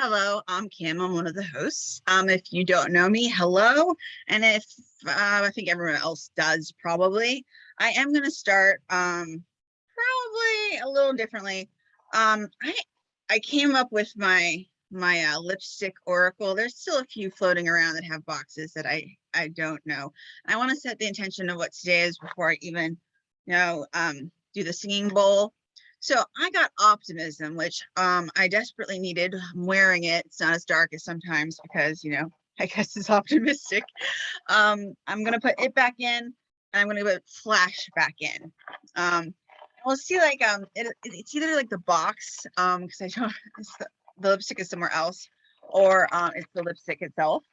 Hello, I'm Kim. I'm one of the hosts. If you don't know me, hello. And if I think everyone else does probably, I am going to start probably a little differently. I came up with my lipstick oracle. There's still a few floating around that have boxes that I don't know. I want to set the intention of what today is before I even do the singing bowl. So I got optimism, which I desperately needed. I'm wearing it. It's not as dark as sometimes because, I guess it's optimistic. I'm going to put it back in and I'm going to put flash back in. We'll see, like, it's either like the box, because I don't, the lipstick is somewhere else, or it's the lipstick itself.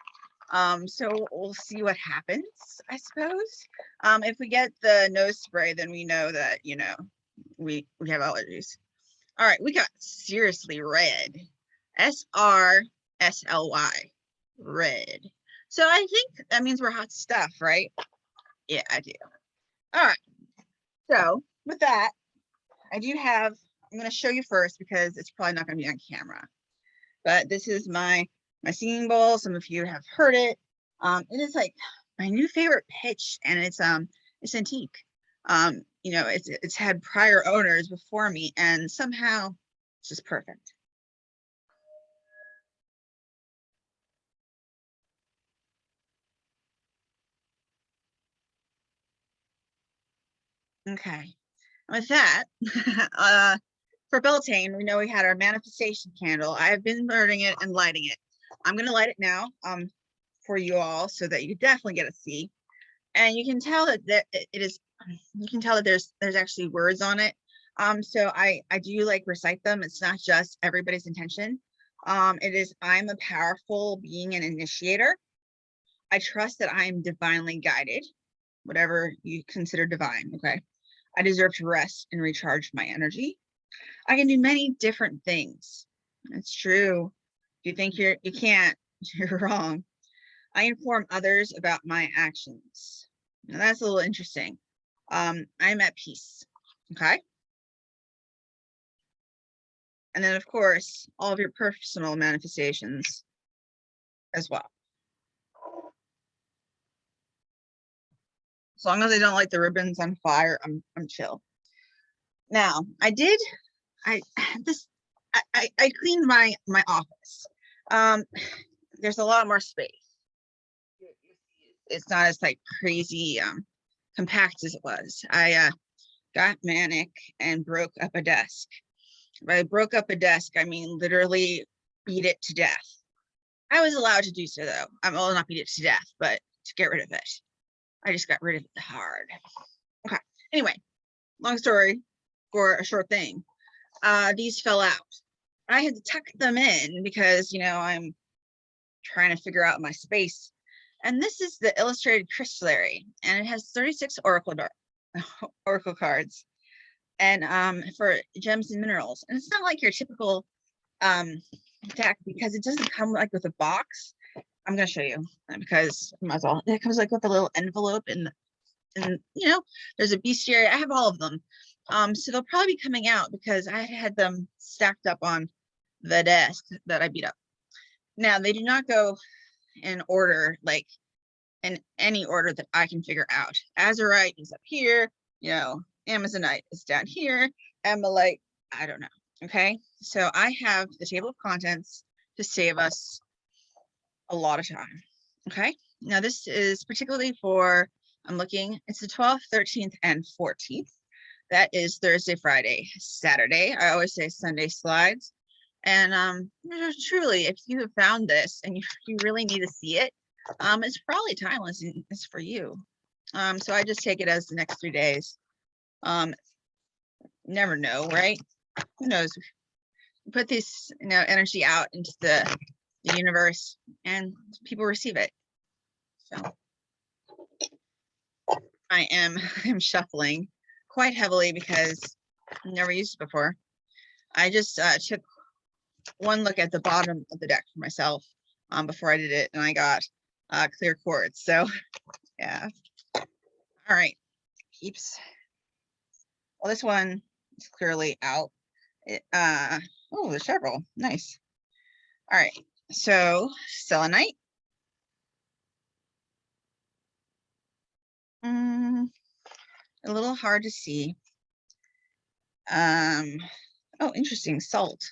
So we'll see what happens, I suppose. If we get the nose spray, then we know that, we have allergies. All right, we got seriously red. SRSLY, red. So I think that means we're hot stuff, right? Yeah, I do. All right. So with that, I'm going to show you first because it's probably not going to be on camera. But this is my singing bowl. Some of you have heard it. It is like my new favorite pitch, and it's antique. It's had prior owners before me, and somehow it's just perfect. Okay, with that, for Beltane, we know we had our manifestation candle. I have been burning it and lighting it. I'm going to light it now for you all so that you definitely get to see. And you can tell that you can tell that there's actually words on it. So I do like recite them. It's not just everybody's intention. It is, I'm a powerful being and initiator. I trust that I am divinely guided, whatever you consider divine, okay? I deserve to rest and recharge my energy. I can do many different things. That's true. If you think you can't, you're wrong. I inform others about my actions. Now that's a little interesting. I'm at peace, okay? And then of course, all of your personal manifestations as well. As long as I don't light the ribbons on fire, I'm chill. Now, I cleaned my office. There's a lot more space. It's not as like crazy compact as it was. I got manic and broke up a desk. By broke up a desk, I mean literally beat it to death. I was allowed to do so though. Well, not beat it to death, but to get rid of it. I just got rid of it hard. Okay. Anyway, long story for a short thing. These fell out. I had to tuck them in because, I'm trying to figure out my space. And this is the illustrated Crystilary, and it has 36 oracle cards, and for gems and minerals. And it's not like your typical deck because it doesn't come like with a box. I'm gonna show you because I might as well. It comes like with a little envelope, and there's a bestiary. I have all of them. So they'll probably be coming out because I had them stacked up on the desk that I beat up. Now they do not go in order, like in any order that I can figure out. Azurite is up here, Amazonite is down here, Amalite, I don't know. Okay, so I have the table of contents to save us a lot of time. Okay, now this is particularly for, I'm looking, it's the 12th, 13th, and 14th. That is Thursday, Friday, Saturday. I always say Sunday slides. And truly, if you have found this and you really need to see it, it's probably timeless and it's for you. So I just take it as the next 3 days. Never know, right? Who knows? Put this energy out into the universe and people receive it. So I'm shuffling quite heavily because I've never used it before. I just took one look at the bottom of the deck for myself before I did it, and I got clear quartz. So yeah. All right, peeps. Well, this one is clearly out. Oh, there's several. Nice. All right, so selenite. A little hard to see. Oh, interesting, salt.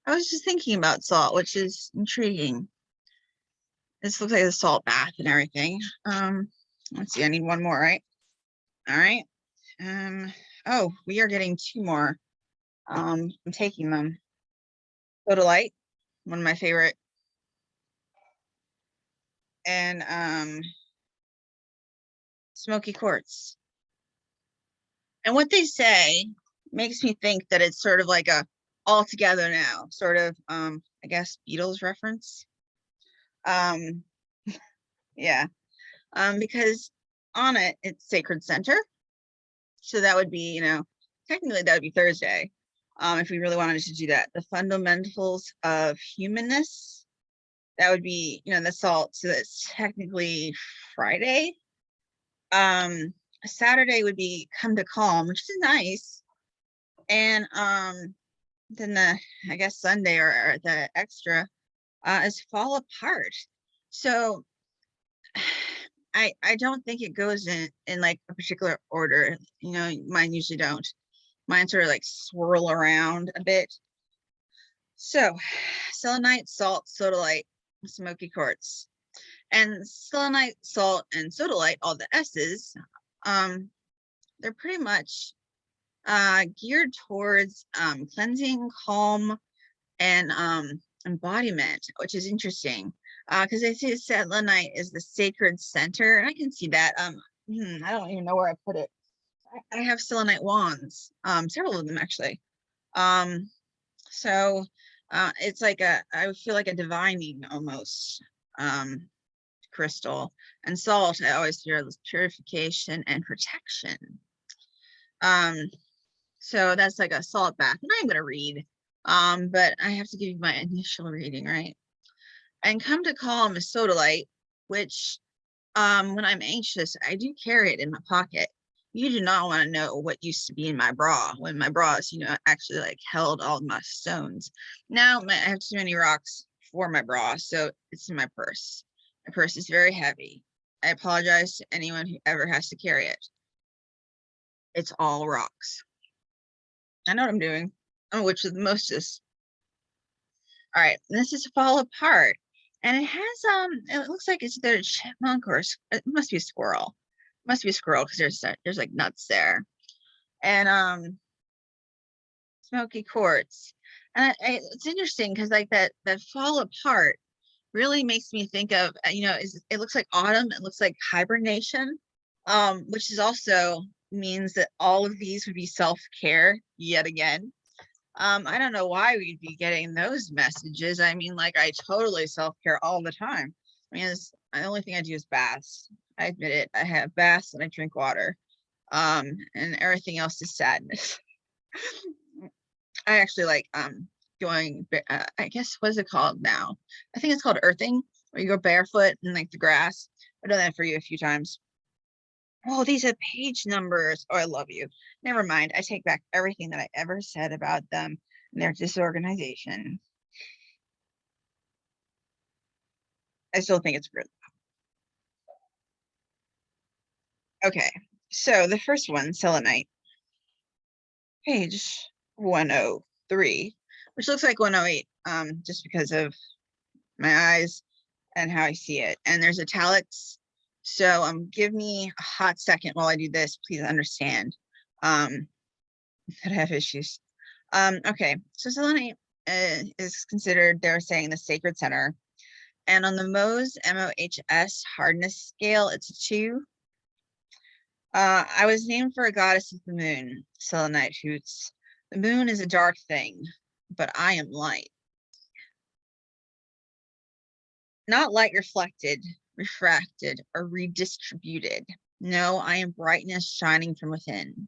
I was just thinking about salt, which is intriguing. This looks like a salt bath and everything. Let's see, I need one more, right? All right. Oh, we are getting two more. I'm taking them. Sodalite, one of my favorite. And smoky quartz. And what they say makes me think that it's sort of like a all together now, sort of I guess Beatles reference. Yeah. Because on it, it's sacred center. So that would be, technically that would be Thursday. If we really wanted to do that. The fundamentals of humanness, that would be, the salt. So that's technically Friday. Saturday would be come to calm, which is nice. And then I guess Sunday or the extra is fall apart. So I don't think it goes in like a particular order. Mine usually don't. Mine sort of like swirl around a bit. So selenite, salt, sodalite, smoky quartz. And selenite, salt, and sodalite, all the S's, they're pretty much geared towards cleansing, calm, and embodiment, which is interesting because they say selenite is the sacred center, and I can see that. I don't even know where I put it. I have selenite wands, several of them actually. So it's like I feel like a divining almost crystal. And salt, I always hear this purification and protection. So that's like a salt bath, and I'm gonna read. But I have to give you my initial reading, right? And come to calm is sodalite, which when I'm anxious, I do carry it in my pocket. You do not want to know what used to be in my bra when my bras, actually like held all my stones. Now I have too many rocks for my bra, so it's in my purse. My purse is very heavy. I apologize to anyone who ever has to carry it. It's all rocks. I know what I'm doing. Oh, which is the mostest. All right, this is fall apart. And it has it looks like it's either a chipmunk or it must be a squirrel. It must be a squirrel because there's like nuts there. And smoky quartz. And it's interesting because like that fall apart really makes me think of it looks like autumn, it looks like hibernation, which is also means that all of these would be self-care yet again. I don't know why we'd be getting those messages. I mean, like I totally self-care all the time. I mean, the only thing I do is baths. I admit it. I have baths and I drink water. And everything else is sadness. I actually like going I guess what is it called now? I think it's called earthing, where you go barefoot in like the grass. I've done that for you a few times. Oh, these are page numbers. Oh, I love you. Never mind. I take back everything that I ever said about them and their disorganization. I still think it's good. Okay, so the first one, selenite, page 103, which looks like 108, just because of my eyes and how I see it. And there's italics. So give me a hot second while I do this. Please understand that I have issues. Okay, so selenite is considered, they're saying, the sacred center. And on the Mohs, MOHS hardness scale, it's a 2. I was named for a goddess of the moon, selenite hoots. The moon is a dark thing, but I am light. Not light reflected, refracted, or redistributed. No, I am brightness shining from within.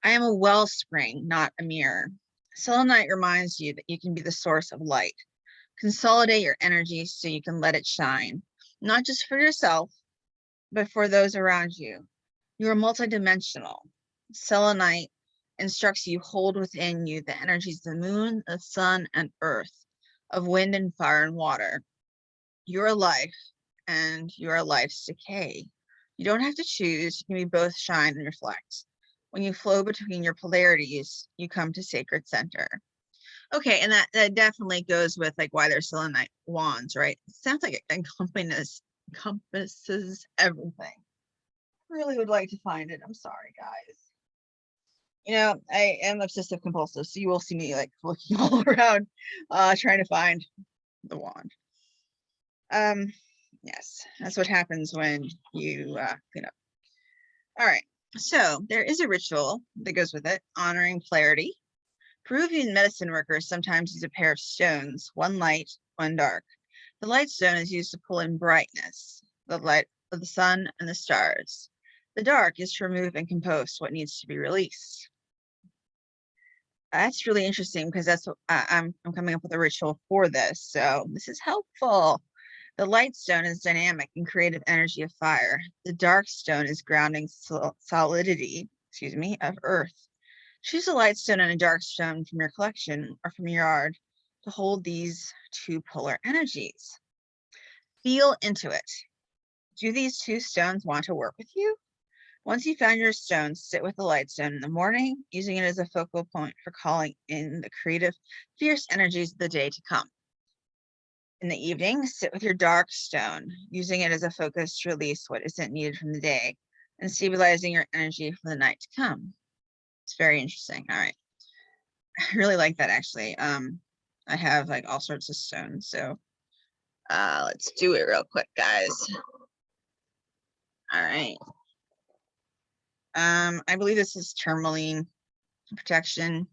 I am a wellspring, not a mirror. Selenite reminds you that you can be the source of light. Consolidate your energy so you can let it shine, not just for yourself, but for those around you. You are multidimensional. Selenite instructs you hold within you the energies of the moon, the sun, and earth. of wind and fire and water. Your life and your life's decay. You don't have to choose. You can be both shine and reflect. When you flow between your polarities, you come to sacred center. Okay, and that definitely goes with like why they're selenite wands, right? It sounds like it encompasses everything. Really would like to find it. I'm sorry, guys. You know, I am obsessive compulsive, so you will see me like looking all around, trying to find the wand. Yes, that's what happens when you clean up. All right, so there is a ritual that goes with it, honoring polarity. Peruvian medicine workers sometimes use a pair of stones, one light, one dark. The light stone is used to pull in brightness, the light of the sun and the stars. The dark is to remove and compost what needs to be released. That's really interesting because that's what I'm coming up with a ritual for this. So this is helpful. The light stone is dynamic and creative energy of fire. The dark stone is grounding solidity, of earth. Choose a light stone and a dark stone from your collection or from your yard to hold these two polar energies. Feel into it. Do these two stones want to work with you? Once you found your stone, sit with the light stone in the morning, using it as a focal point for calling in the creative, fierce energies of the day to come. In the evening, sit with your dark stone, using it as a focus to release what isn't needed from the day and stabilizing your energy for the night to come. It's very interesting. All right. I really like that actually. I have like all sorts of stones. So let's do it real quick, guys. All right. I believe this is tourmaline protection.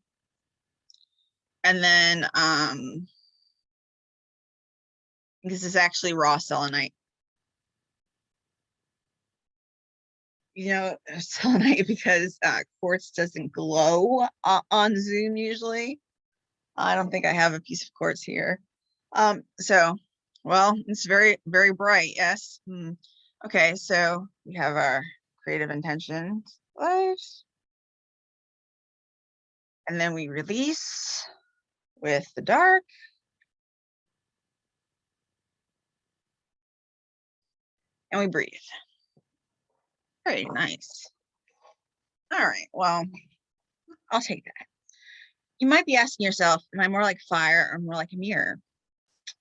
And then this is actually raw selenite. You know, selenite because quartz doesn't glow on Zoom usually. I don't think I have a piece of quartz here. So, well, it's very, very bright. Yes. Okay, so we have our creative intentions. And then we release with the dark. And we breathe. Very nice. All right, well, I'll take that. You might be asking yourself, am I more like fire or more like a mirror?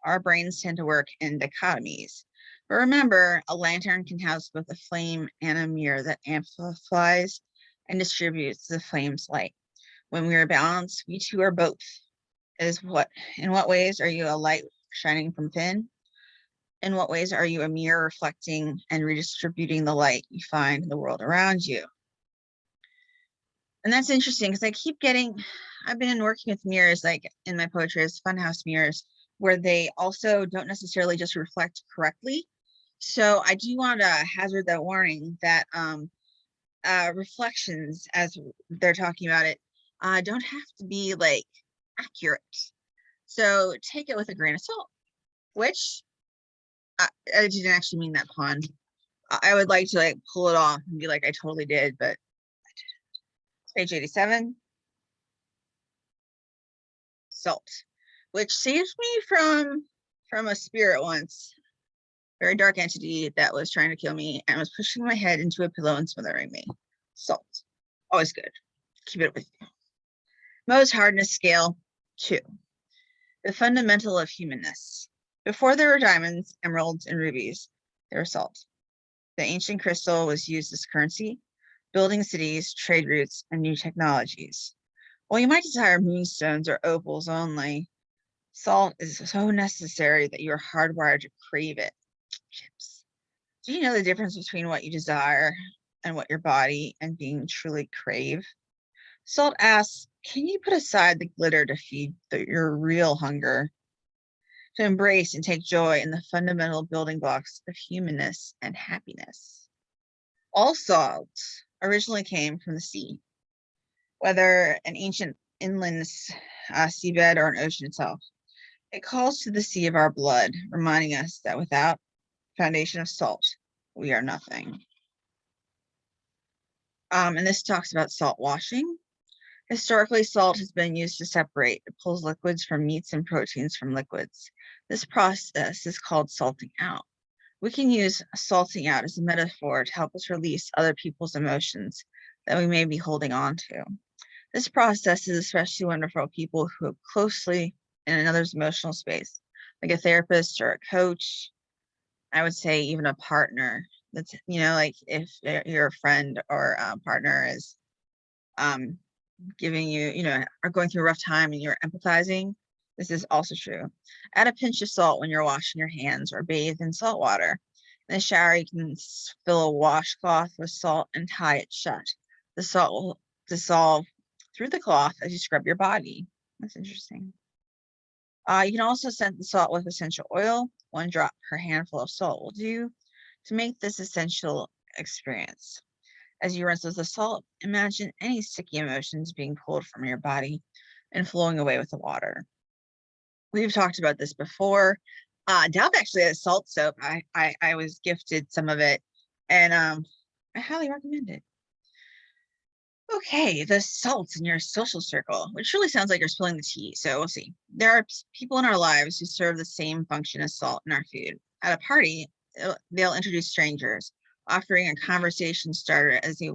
Our brains tend to work in dichotomies. But remember, a lantern can house both a flame and a mirror that amplifies and distributes the flame's light. When we are balanced, we too are both. In what ways are you a light shining from within? In what ways are you a mirror reflecting and redistributing the light you find in the world around you? And that's interesting because I've been working with mirrors like in my poetry as funhouse mirrors, where they also don't necessarily just reflect correctly. So I do want to hazard that warning that reflections, as they're talking about it, don't have to be like accurate. So take it with a grain of salt, which I didn't actually mean that pun. I would like to like pull it off and be like, I totally did, but page 87. Salt, which saved me from a spirit once, very dark entity that was trying to kill me and was pushing my head into a pillow and smothering me. Salt, always good. Keep it with you. Mohs hardness scale 2. The fundamental of humanness. Before there were diamonds, emeralds, and rubies, there was salt. The ancient crystal was used as currency, building cities, trade routes, and new technologies. While you might desire moonstones or opals only, salt is so necessary that you are hardwired to crave it. Chips. Do you know the difference between what you desire and what your body and being truly crave? Salt asks, can you put aside the glitter to feed your real hunger? To embrace and take joy in the fundamental building blocks of humanness and happiness. All salt originally came from the sea, whether an ancient inland seabed or an ocean itself. It calls to the sea of our blood, reminding us that without foundation of salt, we are nothing. And this talks about salt washing. Historically, salt has been used to separate. It pulls liquids from meats and proteins from liquids. This process is called salting out. We can use salting out as a metaphor to help us release other people's emotions that we may be holding on to. This process is especially wonderful for people who are closely in another's emotional space, like a therapist or a coach. I would say even a partner. That's, like if your friend or partner is giving you, are going through a rough time and you're empathizing. This is also true. Add a pinch of salt when you're washing your hands or bathe in salt water. In the shower, you can fill a washcloth with salt and tie it shut. The salt will dissolve through the cloth as you scrub your body. That's interesting. You can also scent the salt with essential oil. 1 drop per handful of salt will do to make this essential experience. As you rinse with the salt, imagine any sticky emotions being pulled from your body and flowing away with the water. We've talked about this before. Dove actually has salt soap. I was gifted some of it, and I highly recommend it. Okay, the salt in your social circle, which really sounds like you're spilling the tea. So we'll see. There are people in our lives who serve the same function as salt in our food. At a party, they'll introduce strangers, offering a conversation starter as they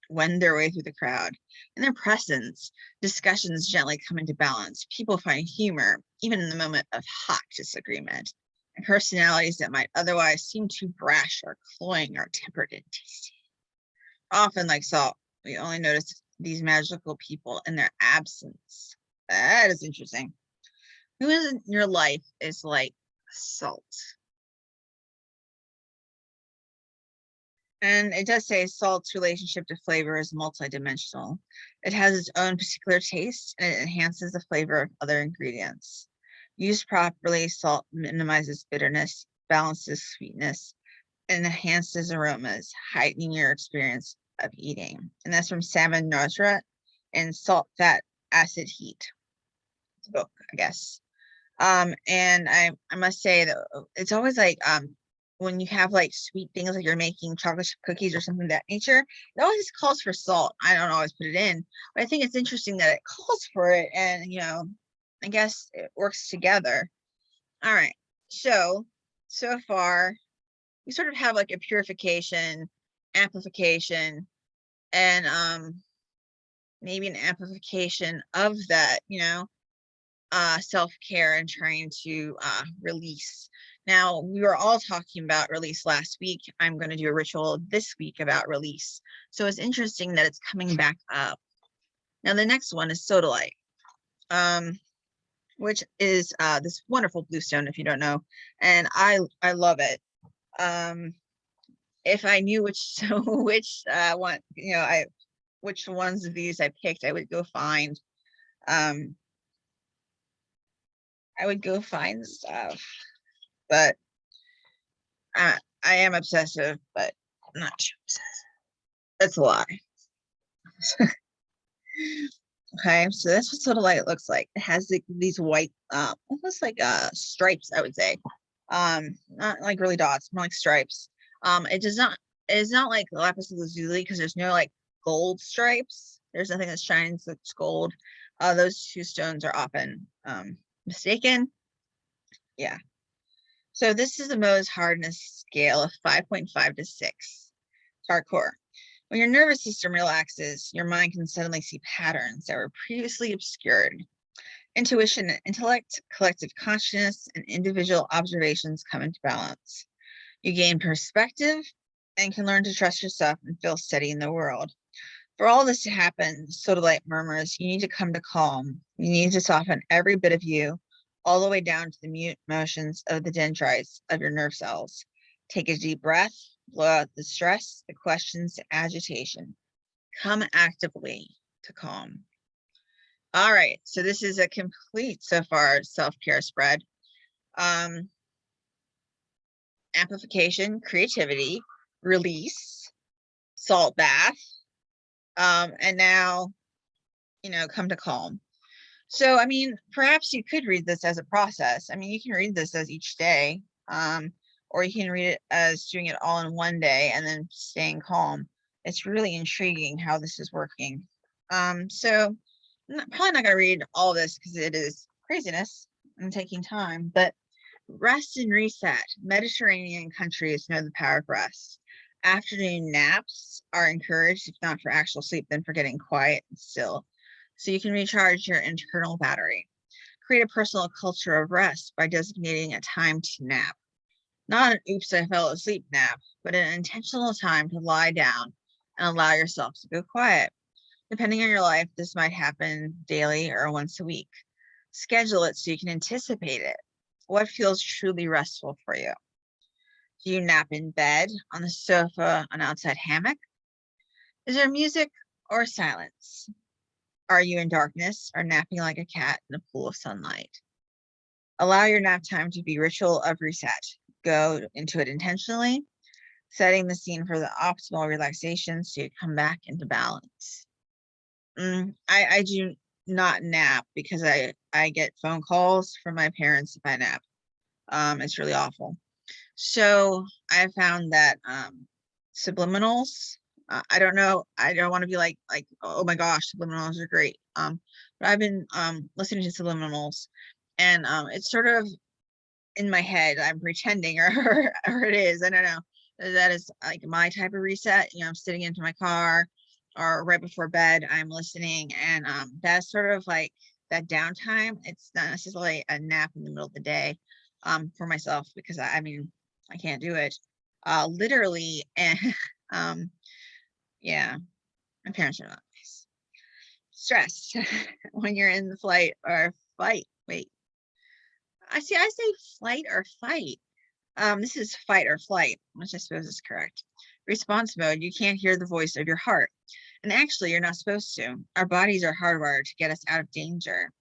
wend their way through the crowd. In their presence, discussions gently come into balance. People find humor, even in the moment of hot disagreement. And personalities that might otherwise seem too brash or cloying are tempered and tasty. Often, like salt, we only notice these magical people in their absence. That is interesting. Who in your life is like salt? And it does say salt's relationship to flavor is multidimensional. It has its own particular taste and it enhances the flavor of other ingredients. Used properly, salt minimizes bitterness, balances sweetness, and enhances aromas, heightening your experience of eating. And that's from Salmon Nosrat and Salt, Fat, Acid, Heat. It's a book, I guess. And I must say that it's always like when you have like sweet things, like you're making chocolate chip cookies or something of that nature, it always calls for salt. I don't always put it in, but I think it's interesting that it calls for it, and I guess it works together. All right, so far we sort of have like a purification, amplification, and maybe an amplification of that, self-care and trying to release. Now, we were all talking about release last week. I'm going to do a ritual this week about release. So it's interesting that it's coming back up. Now, the next one is sodalite, which is this wonderful blue stone, if you don't know, and I love it. If I knew which one, which ones of these I picked, I would go find stuff, but I am obsessive, but I'm not too obsessive. That's a lie. Okay, so that's what sodalite looks like. It has these white, almost like stripes, I would say. Not like really dots, more like stripes. It is not like lapis lazuli because there's no like gold stripes. There's nothing that shines that's gold. Those two stones are often mistaken. Yeah. So this is the Mohs hardness scale of 5.5 to 6. It's hardcore. When your nervous system relaxes, your mind can suddenly see patterns that were previously obscured. Intuition and intellect, collective consciousness, and individual observations come into balance. You gain perspective and can learn to trust yourself and feel steady in the world. For all this to happen, sodalite murmurs, you need to come to calm. You need to soften every bit of you, all the way down to the mute motions of the dendrites of your nerve cells. Take a deep breath, blow out the stress, the questions, the agitation. Come actively to calm. All right, so this is a complete, so far, self-care spread. Amplification, creativity, release, salt bath, and now, come to calm. So, I mean, perhaps you could read this as a process. I mean, you can read this as each day, or you can read it as doing it all in one day and then staying calm. It's really intriguing how this is working. So probably not going to read all this because it is craziness and taking time, but rest and reset. Mediterranean countries know the power of rest. Afternoon naps are encouraged, if not for actual sleep, then for getting quiet and still, so you can recharge your internal battery. Create a personal culture of rest by designating a time to nap. Not an oops, I fell asleep nap, but an intentional time to lie down and allow yourself to go quiet. Depending on your life, this might happen daily or once a week. Schedule it so you can anticipate it. What feels truly restful for you? Do you nap in bed, on the sofa, an outside hammock? Is there music or silence? Are you in darkness or napping like a cat in a pool of sunlight? Allow your nap time to be ritual of reset. Go into it intentionally, setting the scene for the optimal relaxation so you come back into balance. I do not nap because I get phone calls from my parents if I nap. It's really awful. So I found that subliminals, I don't know, I don't want to be like, oh my gosh, subliminals are great. But I've been listening to subliminals, and it's sort of in my head, I'm pretending, or it is, I don't know. That is like my type of reset. I'm sitting into my car or right before bed, I'm listening, and that's sort of like that downtime. It's not necessarily a nap in the middle of the day for myself, because I mean, I can't do it literally. And yeah, my parents are not nice. Stress when you're in the flight or fight. Wait, I say flight or fight. This is fight or flight, which I suppose is correct. Response mode, you can't hear the voice of your heart. And actually, you're not supposed to. Our bodies are hardwired to get us out of danger.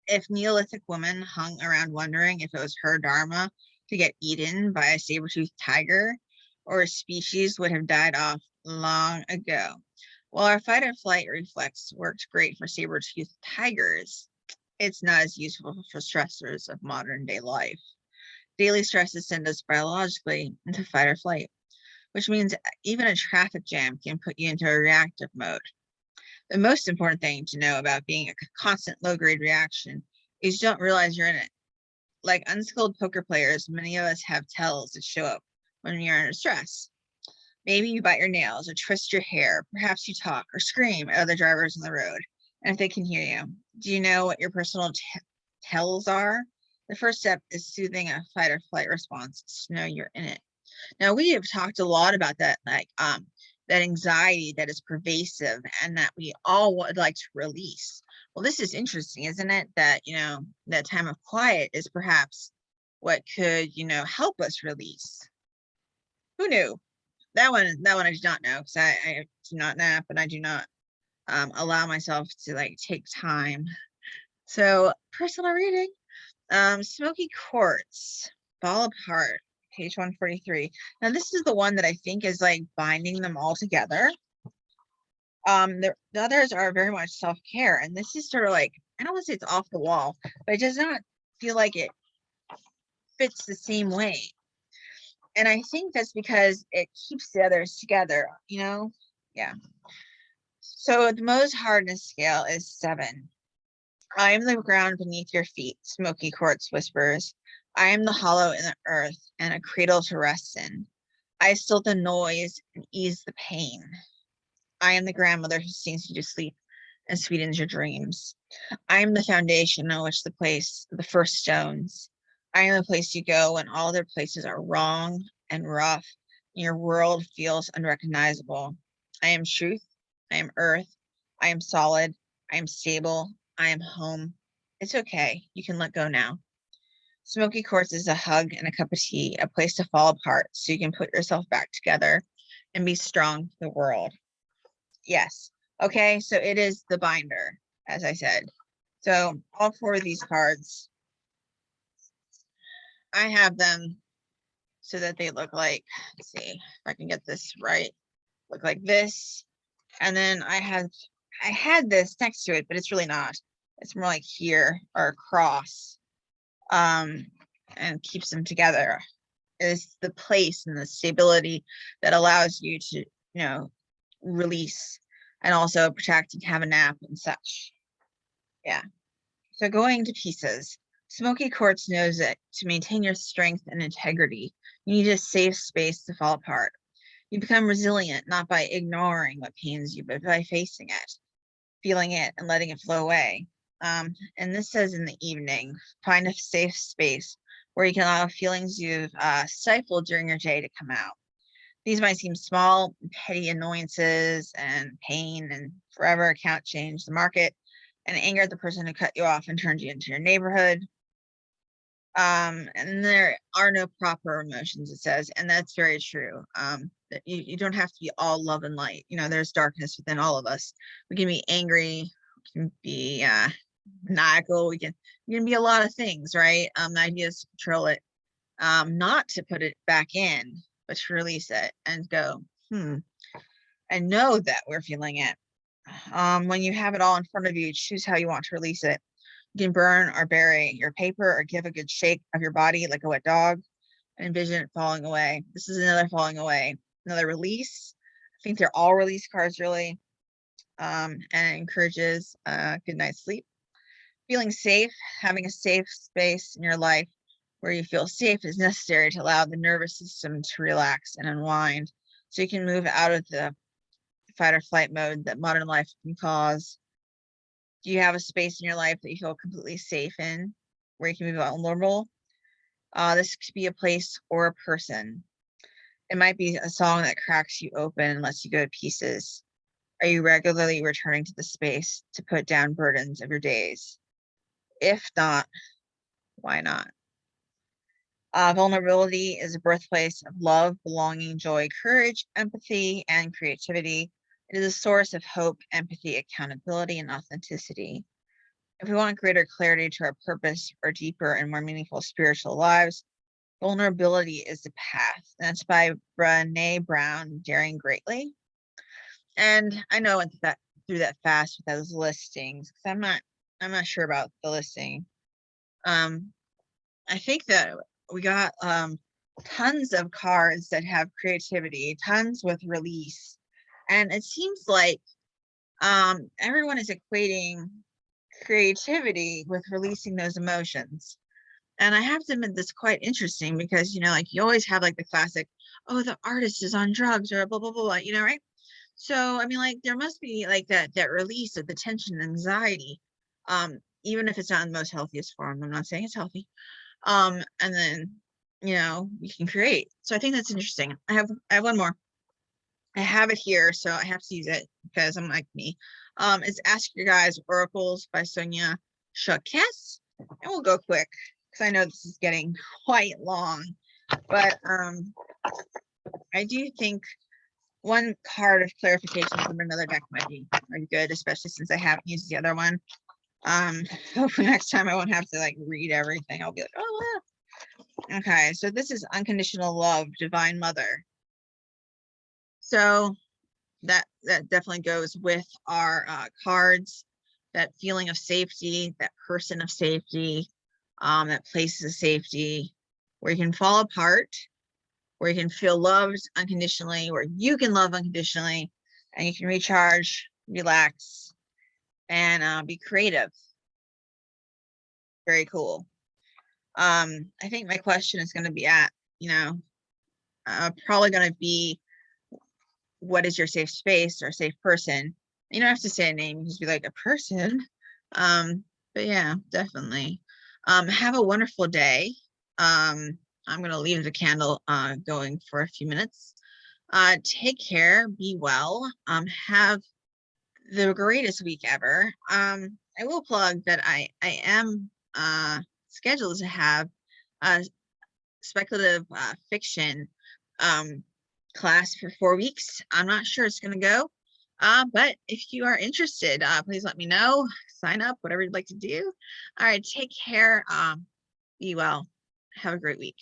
If Neolithic woman hung around wondering if it was her dharma to get eaten by a saber-toothed tiger, or a species would have died off long ago. While our fight or flight reflex worked great for saber-toothed tigers, it's not as useful for stressors of modern day life. Daily stresses send us biologically into fight or flight, which means even a traffic jam can put you into a reactive mode. The most important thing to know about being a constant low-grade reaction is you don't realize you're in it. Like unskilled poker players, many of us have tells that show up when you're under stress. Maybe you bite your nails or twist your hair. Perhaps you talk or scream at other drivers on the road, and if they can hear you. Do you know what your personal tells are? The first step is soothing a fight or flight response to know you're in it. Now, we have talked a lot about that, that anxiety that is pervasive and that we all would like to release. Well, this is interesting, isn't it? That, that time of quiet is perhaps what could, help us release. Who knew? That one I did not know, because I do not nap, and I do not allow myself to take time. So, personal reading, Smoky Quartz, Fall Apart, page 143. Now, this is the one that I think is binding them all together. The others are very much self-care, and this is sort of I don't want to say it's off the wall, but it does not feel like it fits the same way. And I think that's because it keeps the others together, Yeah. So the Mohs hardness scale is 7. I am the ground beneath your feet, Smoky Quartz whispers. I am the hollow in the earth and a cradle to rest in. I still the noise and ease the pain. I am the grandmother who sings you to sleep and sweetens your dreams. I am the foundation on which the first stones. I am the place you go when all other places are wrong and rough, and your world feels unrecognizable. I am truth. I am earth. I am solid. I am stable. I am home. It's okay. You can let go now. Smoky Quartz is a hug and a cup of tea, a place to fall apart so you can put yourself back together and be strong for the world. Yes. Okay, so it is the binder, as I said. So all 4 of these cards, I have them so that they look like, let's see if I can get this right, look like this. And then I had this next to it, but it's really not. It's more like here or across, and keeps them together. Is the place and the stability that allows you to, release and also protect and have a nap and such. Yeah. So going to pieces. Smoky quartz knows that to maintain your strength and integrity, you need a safe space to fall apart. You become resilient not by ignoring what pains you, but by facing it, feeling it, and letting it flow away. And this says in the evening, find a safe space where you can allow feelings you've stifled during your day to come out. These might seem small, petty annoyances and pain and forever account change the market and anger at the person who cut you off and turned you into your neighborhood. And there are no proper emotions, it says, and that's very true. That you don't have to be all love and light. There's darkness within all of us. We can be angry, we can be maniacal, we can be a lot of things, right? The idea is to control it, not to put it back in, but to release it and go, and know that we're feeling it. When you have it all in front of you, choose how you want to release it. You can burn or bury your paper or give a good shake of your body like a wet dog and envision it falling away. This is another falling away, another release. I think they're all release cards, really. And it encourages a good night's sleep. Feeling safe, having a safe space in your life where you feel safe is necessary to allow the nervous system to relax and unwind so you can move out of the fight or flight mode that modern life can cause. Do you have a space in your life that you feel completely safe in, where you can be vulnerable? This could be a place or a person. It might be a song that cracks you open and lets you go to pieces. Are you regularly returning to the space to put down burdens of your days? If not, why not? Vulnerability is a birthplace of love, belonging, joy, courage, empathy, and creativity. It is a source of hope, empathy, accountability, and authenticity. If we want greater clarity to our purpose or deeper and more meaningful spiritual lives, vulnerability is the path. And that's by Brené Brown, Daring Greatly. And I know I went through that fast with those listings because I'm not sure about the listing. I think that we got tons of cards that have creativity, tons with release. And it seems like everyone is equating creativity with releasing those emotions. And I have to admit this quite interesting because, like you always have like the classic, oh, the artist is on drugs or blah, blah, blah, blah, right? So, I mean, like there must be like that release of the tension and anxiety, even if it's not in the most healthiest form. I'm not saying it's healthy. And then, you can create. So I think that's interesting. I have one more. I have it here, so I have to use it because I'm like me. It's Ask Your Guys Oracles by Sonia Shakes. And we'll go quick because I know this is getting quite long. But I do think one card of clarification from another deck might be good, especially since I haven't used the other one. Hopefully next time I won't have to like read everything. I'll be like, oh, wow. Okay, so this is Unconditional Love, Divine Mother. So that definitely goes with our cards, that feeling of safety, that person of safety, that place of safety, where you can fall apart, where you can feel loved unconditionally, where you can love unconditionally, and you can recharge, relax, and be creative. Very cool. I think my question is going to be probably going to be, what is your safe space or safe person? You don't have to say a name, you just be like a person. But yeah, definitely. Have a wonderful day. I'm going to leave the candle going for a few minutes. Take care, be well, have the greatest week ever. I will plug that I am scheduled to have a speculative fiction class for 4 weeks. I'm not sure it's going to go, but if you are interested, please let me know. Sign up, whatever you'd like to do. All right, take care. Be well. Have a great week.